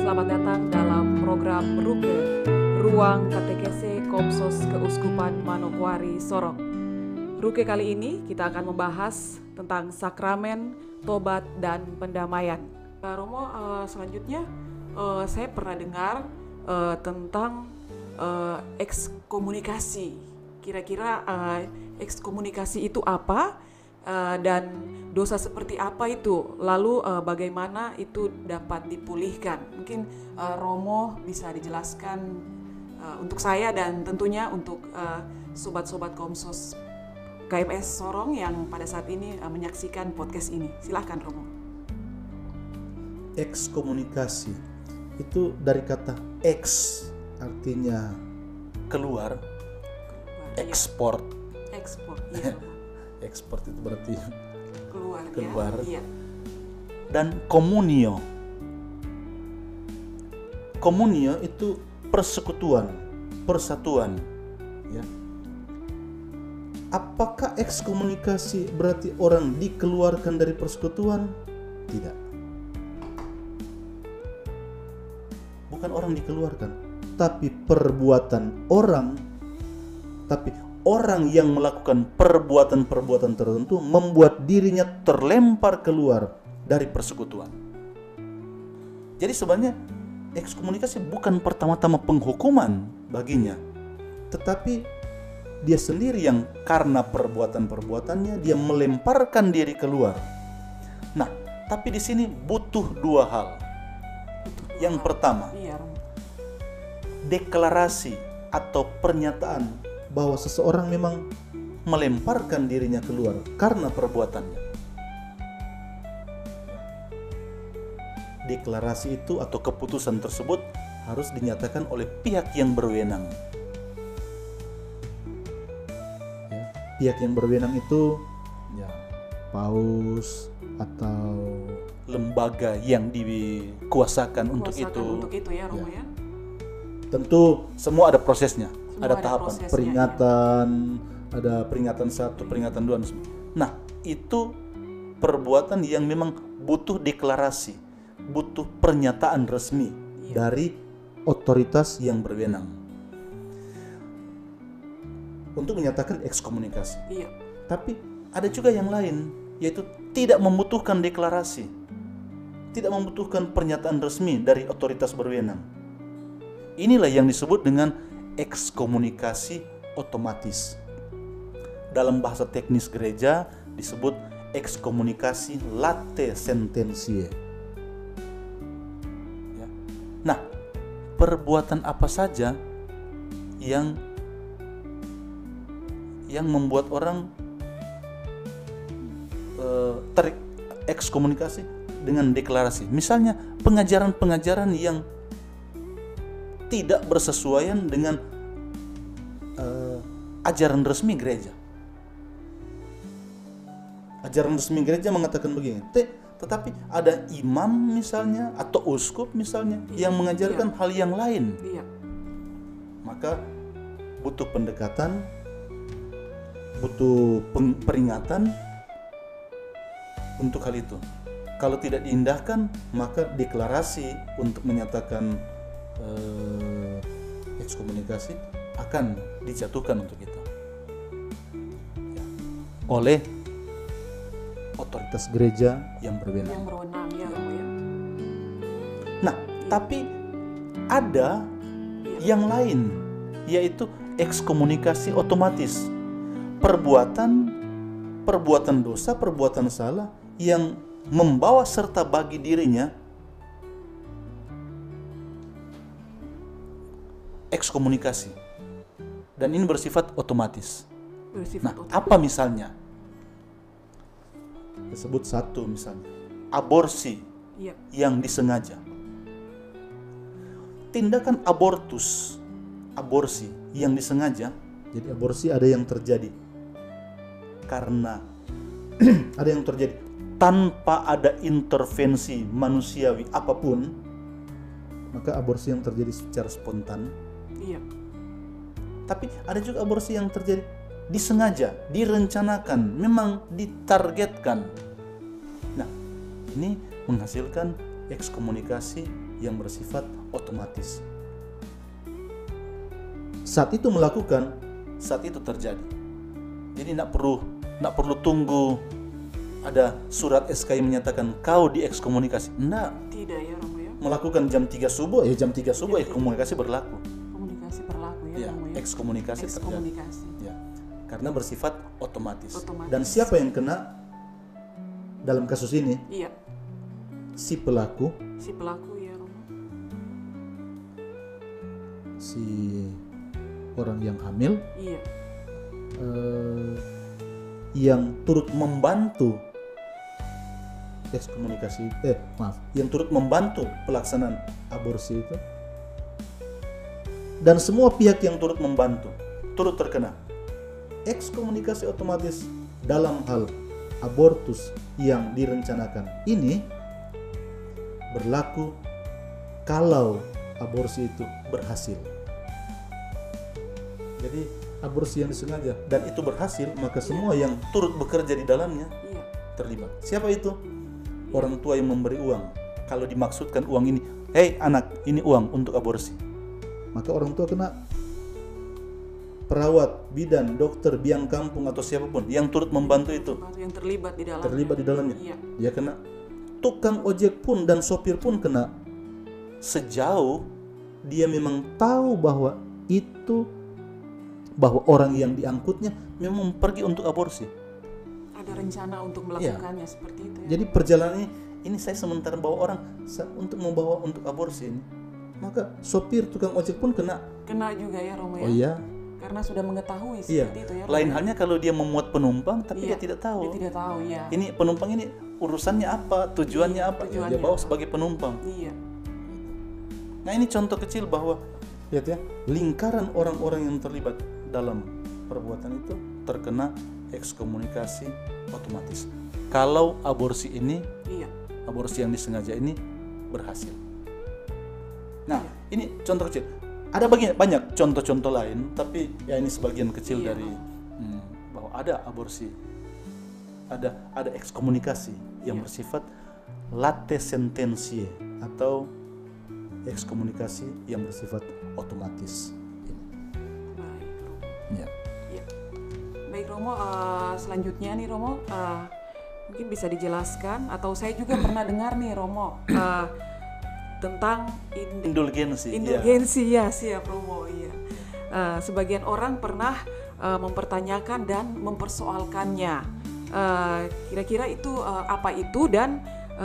selamat datang dalam program Ruke, Ruang Katekese Komsos Keuskupan Manokwari Sorong. Ruke kali ini kita akan membahas tentang sakramen, tobat, dan pendamaian. Romo, selanjutnya saya pernah dengar tentang ekskomunikasi. Kira-kira ekskomunikasi itu apa? Dan dosa seperti apa itu, lalu bagaimana itu dapat dipulihkan. Mungkin Romo bisa dijelaskan untuk saya dan tentunya untuk sobat-sobat Komsos KMS Sorong yang pada saat ini menyaksikan podcast ini. Silahkan Romo. Ekskomunikasi itu dari kata eks, artinya keluar, ekspor. Ekspor, iya. Ekspor itu berarti keluar. Ya? Iya. Dan komunio. Komunio itu persekutuan, persatuan, ya. Apakah ekskomunikasi berarti orang dikeluarkan dari persekutuan? Tidak. Bukan orang dikeluarkan, tapi perbuatan orang, orang yang melakukan perbuatan-perbuatan tertentu membuat dirinya terlempar keluar dari persekutuan. Jadi sebenarnya ekskomunikasi bukan pertama-tama penghukuman baginya, tetapi dia sendiri yang karena perbuatan-perbuatannya dia melemparkan diri keluar. Nah, tapi di sini butuh dua hal. Yang pertama, deklarasi atau pernyataan bahwa seseorang memang melemparkan dirinya keluar karena perbuatannya. Deklarasi itu atau keputusan tersebut harus dinyatakan oleh pihak yang berwenang. Ya, pihak yang berwenang itu ya paus atau lembaga yang dikuasakan untuk itu. Untuk itu ya, Romo ya. Tentu semua ada prosesnya. Ada tahapan peringatan, ya. Ada peringatan 1, peringatan 2. Nah, itu perbuatan yang memang butuh deklarasi, butuh pernyataan resmi dari otoritas yang berwenang untuk menyatakan ekskomunikasi. Iya. Tapi ada juga yang lain, yaitu tidak membutuhkan deklarasi, tidak membutuhkan pernyataan resmi dari otoritas berwenang. Inilah yang disebut dengan ekskomunikasi otomatis. Dalam bahasa teknis gereja disebut ekskomunikasi late sententiae. Ya. Nah, perbuatan apa saja yang membuat orang terekskomunikasi dengan deklarasi? Misalnya pengajaran-pengajaran yang tidak bersesuaian dengan ajaran resmi gereja. Ajaran resmi gereja mengatakan begini, tetapi ada imam misalnya atau uskup misalnya yang mengajarkan hal yang lain. Maka butuh pendekatan, butuh peringatan untuk hal itu. Kalau tidak diindahkan, maka deklarasi untuk menyatakan ekskomunikasi akan dijatuhkan untuk itu oleh otoritas gereja yang berwenang. Ya, ya. Nah, tapi ada yang lain, yaitu ekskomunikasi otomatis. Perbuatan dosa, perbuatan salah yang membawa serta bagi dirinya ekskomunikasi, dan ini bersifat otomatis. Apa misalnya? Disebut satu misalnya aborsi yang disengaja. Tindakan aborsi yang disengaja. Jadi aborsi ada yang terjadi karena ada yang terjadi tanpa ada intervensi manusiawi apapun, maka aborsi yang terjadi secara spontan. Tapi ada juga aborsi yang terjadi disengaja, direncanakan, memang ditargetkan. Nah, ini menghasilkan ekskomunikasi yang bersifat otomatis. Saat itu melakukan, saat itu terjadi. Jadi tidak perlu tunggu ada surat SK yang menyatakan kau diekskomunikasi. Tidak. Tidak ya Romo ya. Melakukan jam 3 subuh, jam 3 subuh komunikasi berlaku. Komunikasi berlaku ya Romo ya. Ekskomunikasi terjadi. Ekskomunikasi. Ya. Karena bersifat otomatis. Otomatis. Dan siapa yang kena dalam kasus ini? Iya. Si pelaku, Si pelaku ya Romo. si orang yang hamil, Iya. yang turut membantu ekskomunikasi, yang turut membantu pelaksanaan aborsi itu, dan semua pihak yang turut membantu turut terkena ekskomunikasi otomatis dalam hal abortus yang direncanakan ini berlaku kalau aborsi itu berhasil. Jadi aborsi yang disengaja dan itu berhasil, maka semua yang turut bekerja di dalamnya Iya. terlibat. Siapa itu? Orang tua yang memberi uang. Kalau dimaksudkan uang ini, hei anak, ini uang untuk aborsi. Maka orang tua kena. Perawat, bidan, dokter, biang kampung atau siapapun yang turut membantu itu Yang terlibat di dalamnya. terlibat di dalamnya. Iya. Dia kena. Tukang ojek pun dan sopir pun kena. Sejauh dia memang tahu bahwa orang yang diangkutnya memang pergi untuk aborsi. Ada rencana untuk melakukannya seperti itu ya. Jadi perjalanan ini saya sementara bawa orang untuk membawa untuk aborsi ini. Maka sopir tukang ojek pun kena. Kena juga ya Romo ya. Oh iya. Karena sudah mengetahui Iya. seperti itu ya. Romo. Lain halnya kalau dia memuat penumpang tapi Iya. dia tidak tahu. Dia tidak tahu ya. Ini penumpang ini urusannya apa, tujuannya apa? Ya, dia tujuannya bawa apa. sebagai penumpang. Iya. Nah ini contoh kecil bahwa lihat ya, lingkaran orang-orang yang terlibat dalam perbuatan itu terkena ekskomunikasi otomatis. Kalau aborsi ini, Iya. aborsi yang disengaja ini berhasil. Nah ini contoh kecil. Ada banyak contoh-contoh lain, tapi ya ini sebagian kecil Iya. dari bahwa ada aborsi, ada ekskomunikasi yang Iya. bersifat late sententie atau ekskomunikasi yang bersifat otomatis. Baik Romo. Ya. Iya. Baik Romo, selanjutnya nih Romo, mungkin bisa dijelaskan atau saya juga pernah dengar nih Romo tentang Indulgensi. indulgensi ya siap Romo iya. Sebagian orang pernah mempertanyakan dan mempersoalkannya. Kira-kira itu apa itu dan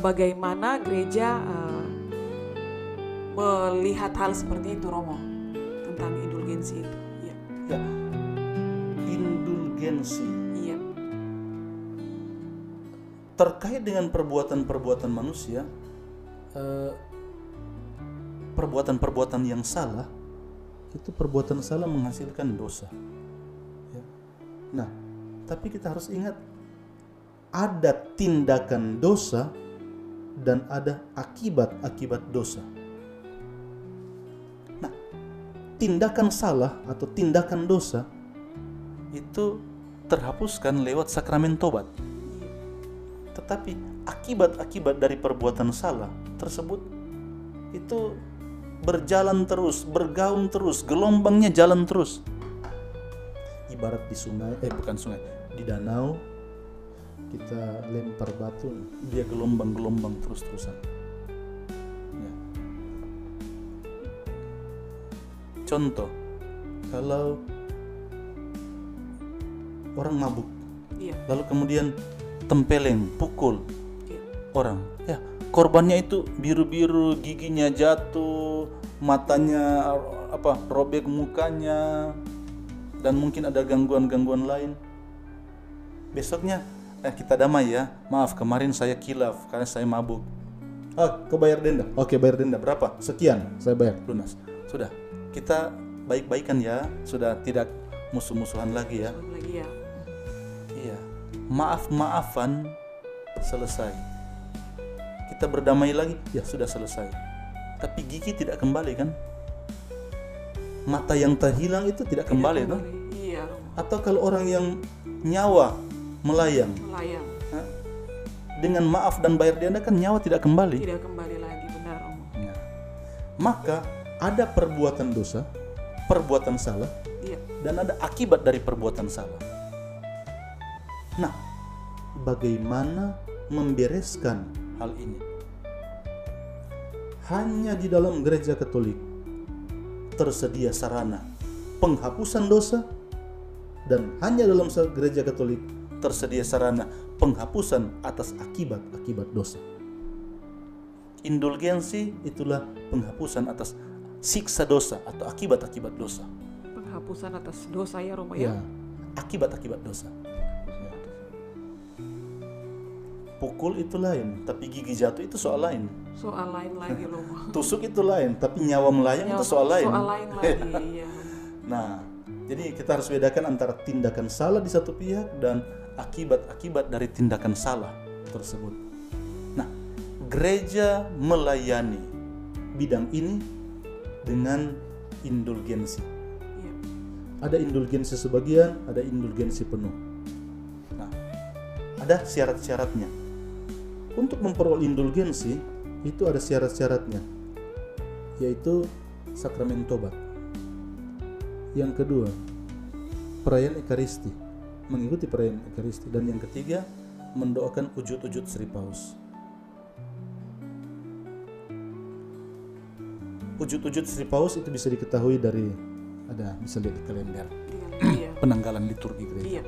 bagaimana gereja melihat hal seperti itu Romo tentang indulgensi itu. Iya. Ya. Indulgensi Iya. terkait dengan perbuatan-perbuatan manusia, perbuatan-perbuatan yang salah, itu perbuatan salah menghasilkan dosa. Ya. Nah, tapi kita harus ingat ada tindakan dosa dan ada akibat-akibat dosa. Nah, tindakan salah atau tindakan dosa itu terhapuskan lewat sakramen tobat. Tetapi akibat-akibat dari perbuatan salah tersebut itu berjalan terus, bergaung terus, gelombangnya jalan terus. Ibarat di sungai, bukan sungai, di danau kita lempar batu, dia gelombang-gelombang terus-terusan. Ya. Contoh, kalau orang mabuk, Iya. lalu kemudian tempeleng, pukul Iya. orang, ya korbannya itu biru-biru, giginya jatuh, matanya robek mukanya, dan mungkin ada gangguan-gangguan lain. Besoknya kita damai ya, maaf kemarin saya kilaf karena saya mabuk. Kau bayar denda? Oke, bayar denda berapa? Sekian, saya bayar, lunas. Sudah, kita baik-baikan ya, sudah tidak musuh-musuhan lagi ya. Lagi ya. Iya, maaf-maafan, selesai. Kita berdamai lagi, ya sudah selesai. Tapi gigi tidak kembali kan? Mata yang terhilang itu tidak kembali kan? Iya. Atau kalau orang yang nyawa melayang, dengan maaf dan bayar denda kan nyawa tidak kembali. Tidak kembali lagi benar Romo. Nah, maka ada perbuatan dosa, perbuatan salah, Iya. dan ada akibat dari perbuatan salah. Nah, bagaimana membereskan hal ini? Hanya di dalam gereja Katolik tersedia sarana penghapusan dosa, dan hanya dalam gereja Katolik tersedia sarana penghapusan atas akibat-akibat dosa. Indulgensi itulah penghapusan atas siksa dosa atau akibat-akibat dosa. Penghapusan atas dosa ya Romo Ya, ya. akibat-akibat dosa. Pukul itu lain, tapi gigi jatuh itu soal lain. Soal lain lagi Romo. Tusuk itu lain, tapi nyawa melayang itu soal lain. Soal lain lagi ya. Nah, jadi kita harus bedakan antara tindakan salah di satu pihak dan akibat-akibat dari tindakan salah tersebut. Nah, gereja melayani bidang ini dengan indulgensi. Iya. Ada indulgensi sebagian, ada indulgensi penuh. Nah, ada syarat-syaratnya. Untuk memperoleh indulgensi itu ada syarat-syaratnya, yaitu sakramen tobat. Yang kedua, perayaan Ekaristi, mengikuti perayaan Ekaristi, dan yang ketiga, mendoakan ujud-ujud Sri Paus. Ujud-ujud Sri Paus itu bisa diketahui dari bisa lihat di kalender Iya. penanggalan liturgi gereja. Iya.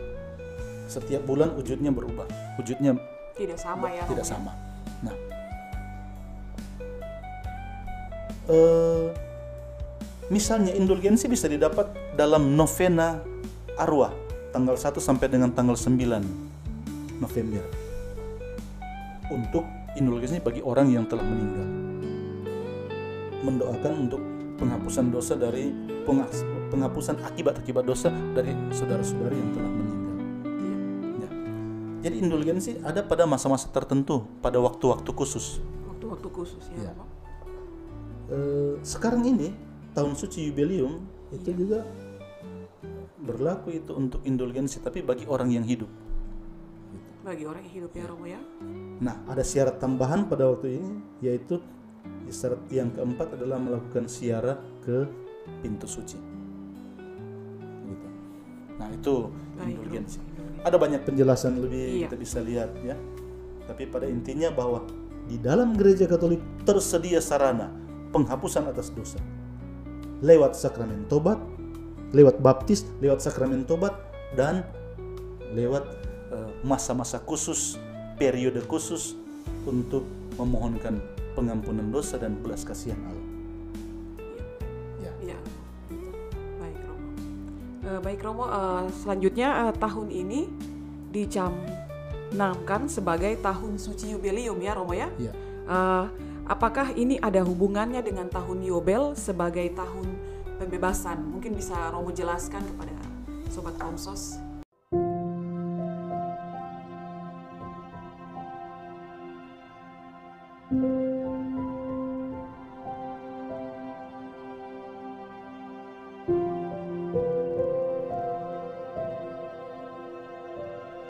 Setiap bulan ujudnya berubah, ujudnya Tidak sama ya tidak Romo. sama. Nah, misalnya indulgensi bisa didapat dalam novena arwah tanggal 1 sampai dengan tanggal 9 November. Untuk indulgensi bagi orang yang telah meninggal. Mendoakan untuk penghapusan dosa dari penghapusan akibat-akibat dosa dari saudara-saudari yang telah meninggal. Iya. Ya. Jadi indulgensi ada pada masa-masa tertentu, pada waktu-waktu khusus. Waktu-waktu khusus ya Iya. Romo. Sekarang ini tahun suci jubileum itu juga berlaku itu untuk indulgensi, tapi bagi orang yang hidup. Bagi orang yang hidup ya Romo ya. Nah, ada syarat tambahan pada waktu ini, yaitu syarat yang keempat adalah melakukan ziarah ke pintu suci. Gitu. Nah, itu Baik, indulgensi. Romo. Ada banyak penjelasan lebih Iya. kita bisa lihat ya. Tapi pada intinya bahwa di dalam gereja Katolik tersedia sarana penghapusan atas dosa lewat sakramen tobat, lewat baptis, lewat sakramen tobat, dan lewat masa-masa khusus, periode khusus untuk memohonkan pengampunan dosa dan belas kasihan Allah. Ya. Iya. Baik Romo. Baik Romo, selanjutnya tahun ini dicamkan sebagai tahun suci jubileum ya Romo ya. Ya. Apakah ini ada hubungannya dengan tahun Yobel sebagai tahun pembebasan? Mungkin bisa Romo jelaskan kepada Sobat Komsos.